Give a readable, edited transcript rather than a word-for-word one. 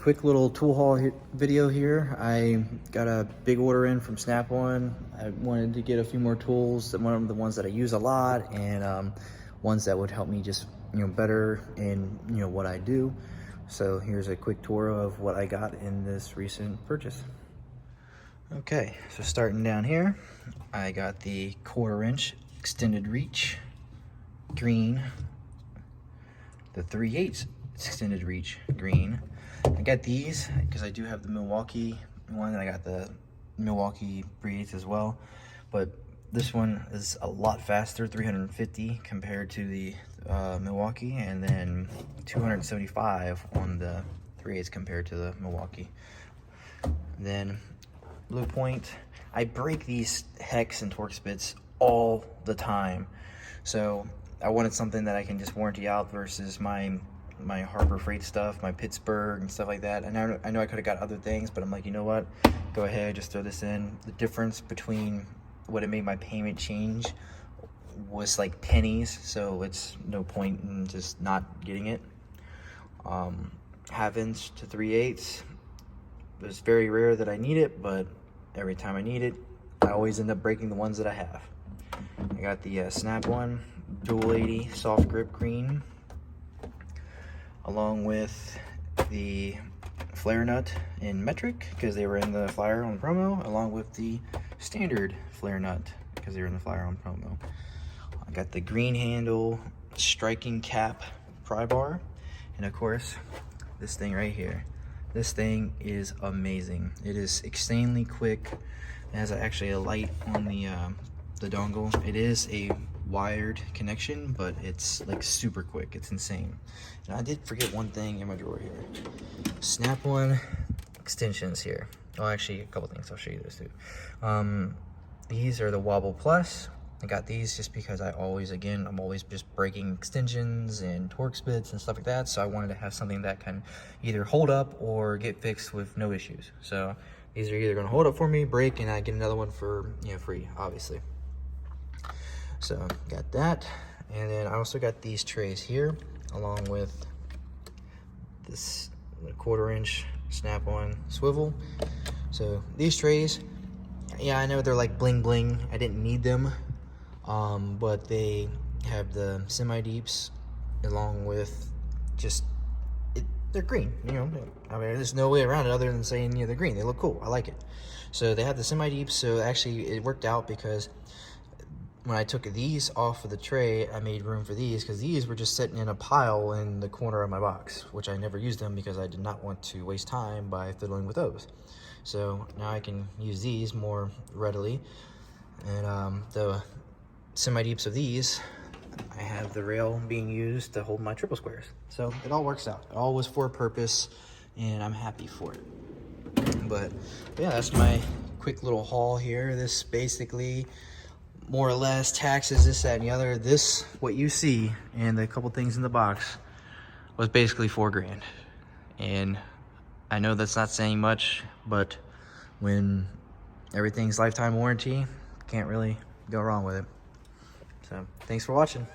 quick little tool haul video here. I got a big order in from Snap One. I wanted to get a few more tools, one of the ones that I use a lot, and ones that would help me just better in what I do. So here's a quick tour of what I got in this recent purchase. Okay, so starting down here, I got the 1/4 inch extended reach green, the 3/8 extended reach green. I got these because I do have the Milwaukee one, and I got the Milwaukee 3/8 as well, but this one is a lot faster, 350 compared to the Milwaukee, and then 275 on the 3/8 compared to the Milwaukee. Then Blue Point, I break these hex and Torx bits all the time, so I wanted something that I can just warranty out versus my Harbor Freight stuff, my Pittsburgh and stuff like that. And I know I could have got other things, but I'm like, you know what, go ahead, just throw this in. The difference between what it made my payment change was like pennies, so it's no point in just not getting it. 1/2 inch to 3/8. It's very rare that I need it, but every time I need it, I always end up breaking the ones that I have. I got the Snap One Dual 80 soft grip green, along with the flare nut in metric because they were in the flyer on promo, along with the standard flare nut because they were in the flyer on promo. I got the green handle striking cap pry bar, and of course this thing right here. This thing is amazing. It is extremely quick. It has actually a light on the dongle. It is a wired connection, but it's like super quick. It's insane. And I did forget one thing in my drawer here. Snap One extensions here. Oh, actually a couple things. I'll show you those too. These are the Wobble Plus. I got these just because I'm always just breaking extensions and Torx bits and stuff like that, so I wanted to have something that can either hold up or get fixed with no issues. So these are either going to hold up for me, break, and I get another one for free, obviously. So got that, and then I also got these trays here, along with this 1/4 inch Snap On swivel. So these trays, yeah, I know they're like bling bling. I didn't need them. But they have the semi-deeps along with they're green, I mean, there's no way around it other than saying, they're green. They look cool. I like it. So they have the semi-deeps, so actually it worked out because when I took these off of the tray, I made room for these because these were just sitting in a pile in the corner of my box, which I never used them because I did not want to waste time by fiddling with those. So now I can use these more readily. And the semi-deeps of these, I have the rail being used to hold my triple squares. So it all works out. It all was for a purpose, and I'm happy for it. But yeah, that's my quick little haul here. This basically more or less taxes, this, that, and the other. This, what you see, and the couple things in the box was basically $4 grand. And I know that's not saying much, but when everything's lifetime warranty, can't really go wrong with it. So thanks for watching.